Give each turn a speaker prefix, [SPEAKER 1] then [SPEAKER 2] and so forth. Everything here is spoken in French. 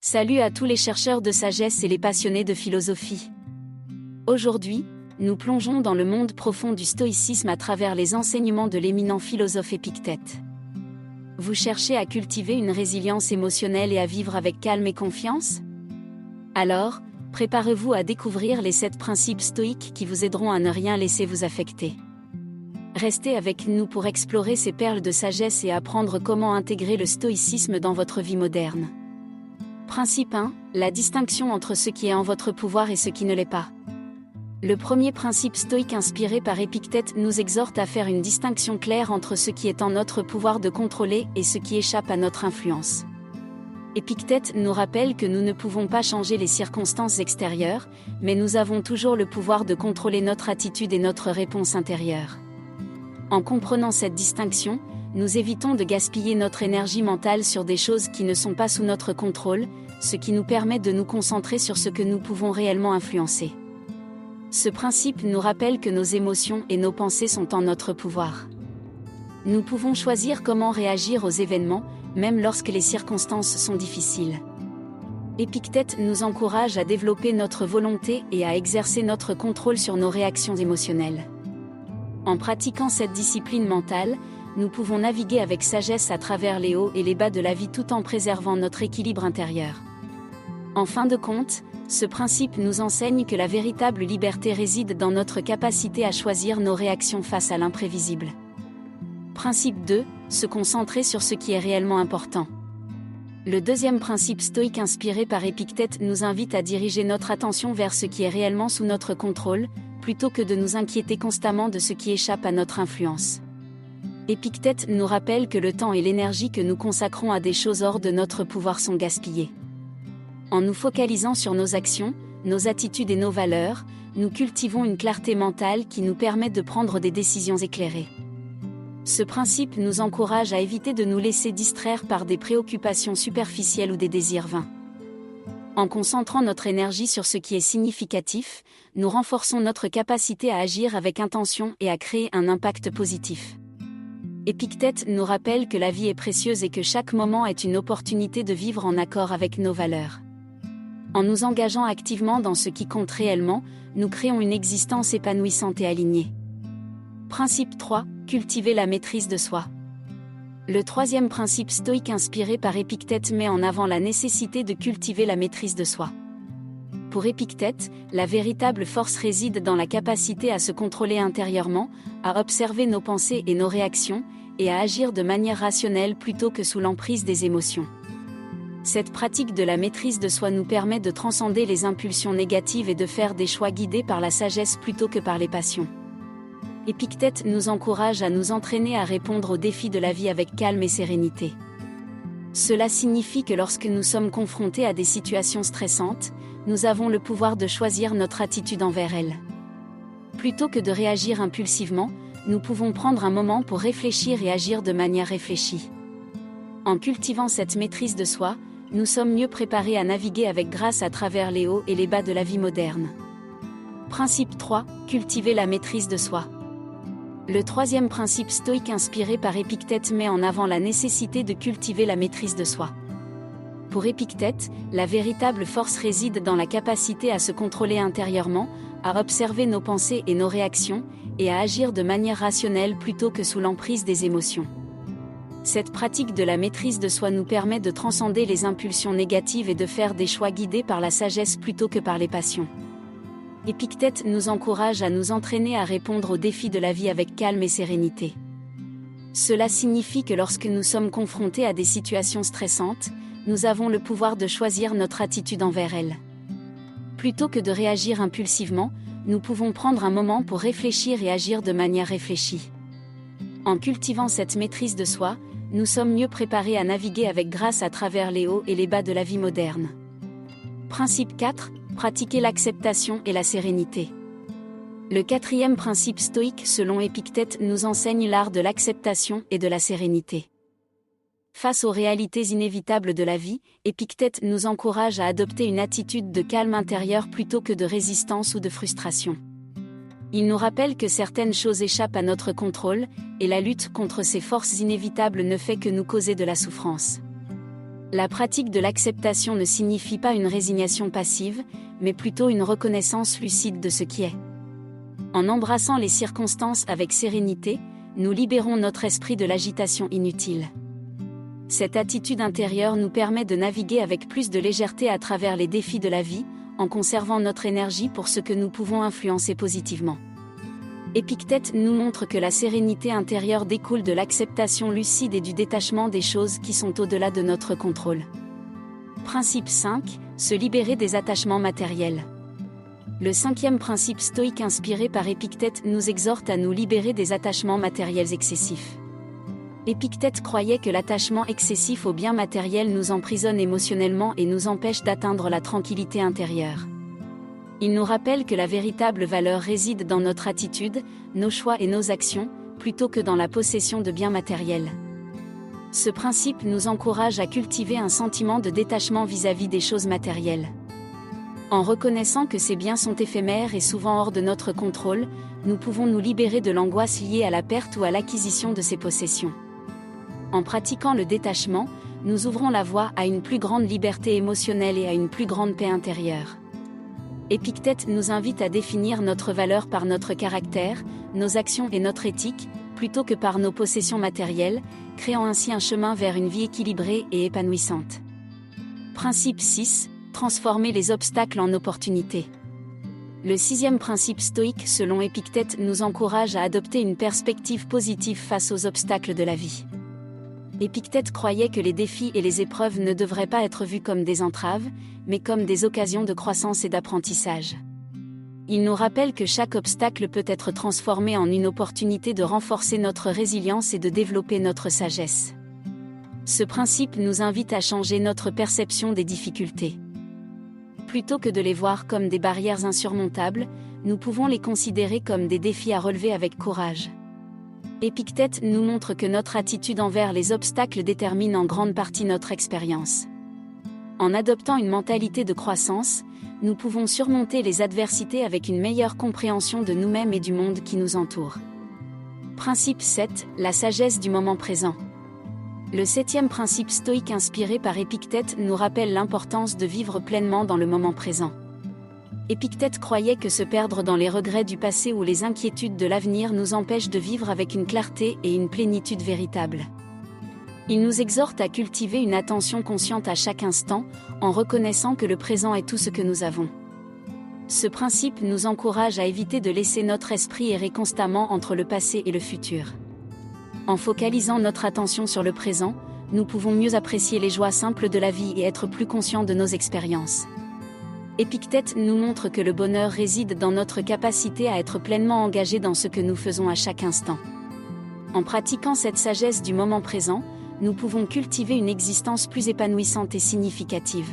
[SPEAKER 1] Salut à tous les chercheurs de sagesse et les passionnés de philosophie. Aujourd'hui, nous plongeons dans le monde profond du stoïcisme à travers les enseignements de l'éminent philosophe Épictète. Vous cherchez à cultiver une résilience émotionnelle et à vivre avec calme et confiance? Alors, préparez-vous à découvrir les 7 principes stoïques qui vous aideront à ne rien laisser vous affecter. Restez avec nous pour explorer ces perles de sagesse et apprendre comment intégrer le stoïcisme dans votre vie moderne. Principe 1. La distinction entre ce qui est en votre pouvoir et ce qui ne l'est pas. Le premier principe stoïque inspiré par Épictète nous exhorte à faire une distinction claire entre ce qui est en notre pouvoir de contrôler et ce qui échappe à notre influence. Épictète nous rappelle que nous ne pouvons pas changer les circonstances extérieures, mais nous avons toujours le pouvoir de contrôler notre attitude et notre réponse intérieure. En comprenant cette distinction, nous évitons de gaspiller notre énergie mentale sur des choses qui ne sont pas sous notre contrôle, ce qui nous permet de nous concentrer sur ce que nous pouvons réellement influencer. Ce principe nous rappelle que nos émotions et nos pensées sont en notre pouvoir. Nous pouvons choisir comment réagir aux événements, même lorsque les circonstances sont difficiles. Épictète nous encourage à développer notre volonté et à exercer notre contrôle sur nos réactions émotionnelles. En pratiquant cette discipline mentale, nous pouvons naviguer avec sagesse à travers les hauts et les bas de la vie tout en préservant notre équilibre intérieur. En fin de compte, ce principe nous enseigne que la véritable liberté réside dans notre capacité à choisir nos réactions face à l'imprévisible. Principe 2. Se concentrer sur ce qui est réellement important. Le deuxième principe stoïque inspiré par Épictète nous invite à diriger notre attention vers ce qui est réellement sous notre contrôle, plutôt que de nous inquiéter constamment de ce qui échappe à notre influence. Épictète nous rappelle que le temps et l'énergie que nous consacrons à des choses hors de notre pouvoir sont gaspillés. En nous focalisant sur nos actions, nos attitudes et nos valeurs, nous cultivons une clarté mentale qui nous permet de prendre des décisions éclairées. Ce principe nous encourage à éviter de nous laisser distraire par des préoccupations superficielles ou des désirs vains. En concentrant notre énergie sur ce qui est significatif, nous renforçons notre capacité à agir avec intention et à créer un impact positif. Épictète nous rappelle que la vie est précieuse et que chaque moment est une opportunité de vivre en accord avec nos valeurs. En nous engageant activement dans ce qui compte réellement, nous créons une existence épanouissante et alignée. Principe 3. Cultiver la maîtrise de soi. Le troisième principe stoïque inspiré par Épictète met en avant la nécessité de cultiver la maîtrise de soi. Pour Épictète, la véritable force réside dans la capacité à se contrôler intérieurement, à observer nos pensées et nos réactions, et à agir de manière rationnelle plutôt que sous l'emprise des émotions. Cette pratique de la maîtrise de soi nous permet de transcender les impulsions négatives et de faire des choix guidés par la sagesse plutôt que par les passions. Épictète nous encourage à nous entraîner à répondre aux défis de la vie avec calme et sérénité. Cela signifie que lorsque nous sommes confrontés à des situations stressantes, nous avons le pouvoir de choisir notre attitude envers elles. Plutôt que de réagir impulsivement, nous pouvons prendre un moment pour réfléchir et agir de manière réfléchie. En cultivant cette maîtrise de soi, nous sommes mieux préparés à naviguer avec grâce à travers les hauts et les bas de la vie moderne. Principe 3. Cultiver la maîtrise de soi. Le troisième principe stoïque inspiré par Épictète met en avant la nécessité de cultiver la maîtrise de soi. Pour Épictète, la véritable force réside dans la capacité à se contrôler intérieurement, à observer nos pensées et nos réactions, et à agir de manière rationnelle plutôt que sous l'emprise des émotions. Cette pratique de la maîtrise de soi nous permet de transcender les impulsions négatives et de faire des choix guidés par la sagesse plutôt que par les passions. Épictète nous encourage à nous entraîner à répondre aux défis de la vie avec calme et sérénité. Cela signifie que lorsque nous sommes confrontés à des situations stressantes, nous avons le pouvoir de choisir notre attitude envers elles. Plutôt que de réagir impulsivement, nous pouvons prendre un moment pour réfléchir et agir de manière réfléchie. En cultivant cette maîtrise de soi, nous sommes mieux préparés à naviguer avec grâce à travers les hauts et les bas de la vie moderne. Principe 4. Pratiquer l'acceptation et la sérénité. Le quatrième principe stoïque selon Épictète nous enseigne l'art de l'acceptation et de la sérénité. Face aux réalités inévitables de la vie, Épictète nous encourage à adopter une attitude de calme intérieur plutôt que de résistance ou de frustration. Il nous rappelle que certaines choses échappent à notre contrôle, et la lutte contre ces forces inévitables ne fait que nous causer de la souffrance. La pratique de l'acceptation ne signifie pas une résignation passive, mais plutôt une reconnaissance lucide de ce qui est. En embrassant les circonstances avec sérénité, nous libérons notre esprit de l'agitation inutile. Cette attitude intérieure nous permet de naviguer avec plus de légèreté à travers les défis de la vie, en conservant notre énergie pour ce que nous pouvons influencer positivement. Épictète nous montre que la sérénité intérieure découle de l'acceptation lucide et du détachement des choses qui sont au-delà de notre contrôle. Principe 5. Se libérer des attachements matériels. Le 5e principe stoïque inspiré par Épictète nous exhorte à nous libérer des attachements matériels excessifs. Épictète croyait que l'attachement excessif aux biens matériels nous emprisonne émotionnellement et nous empêche d'atteindre la tranquillité intérieure. Il nous rappelle que la véritable valeur réside dans notre attitude, nos choix et nos actions, plutôt que dans la possession de biens matériels. Ce principe nous encourage à cultiver un sentiment de détachement vis-à-vis des choses matérielles. En reconnaissant que ces biens sont éphémères et souvent hors de notre contrôle, nous pouvons nous libérer de l'angoisse liée à la perte ou à l'acquisition de ces possessions. En pratiquant le détachement, nous ouvrons la voie à une plus grande liberté émotionnelle et à une plus grande paix intérieure. Épictète nous invite à définir notre valeur par notre caractère, nos actions et notre éthique, plutôt que par nos possessions matérielles, créant ainsi un chemin vers une vie équilibrée et épanouissante. Principe 6. Transformer les obstacles en opportunités. Le 6e principe stoïque selon Épictète nous encourage à adopter une perspective positive face aux obstacles de la vie. Épictète croyait que les défis et les épreuves ne devraient pas être vus comme des entraves, mais comme des occasions de croissance et d'apprentissage. Il nous rappelle que chaque obstacle peut être transformé en une opportunité de renforcer notre résilience et de développer notre sagesse. Ce principe nous invite à changer notre perception des difficultés. Plutôt que de les voir comme des barrières insurmontables, nous pouvons les considérer comme des défis à relever avec courage. Épictète nous montre que notre attitude envers les obstacles détermine en grande partie notre expérience. En adoptant une mentalité de croissance, nous pouvons surmonter les adversités avec une meilleure compréhension de nous-mêmes et du monde qui nous entoure. Principe 7. La sagesse du moment présent. Le 7e principe stoïque inspiré par Épictète nous rappelle l'importance de vivre pleinement dans le moment présent. Épictète croyait que se perdre dans les regrets du passé ou les inquiétudes de l'avenir nous empêche de vivre avec une clarté et une plénitude véritable. Il nous exhorte à cultiver une attention consciente à chaque instant, en reconnaissant que le présent est tout ce que nous avons. Ce principe nous encourage à éviter de laisser notre esprit errer constamment entre le passé et le futur. En focalisant notre attention sur le présent, nous pouvons mieux apprécier les joies simples de la vie et être plus conscients de nos expériences. Épictète nous montre que le bonheur réside dans notre capacité à être pleinement engagés dans ce que nous faisons à chaque instant. En pratiquant cette sagesse du moment présent, nous pouvons cultiver une existence plus épanouissante et significative.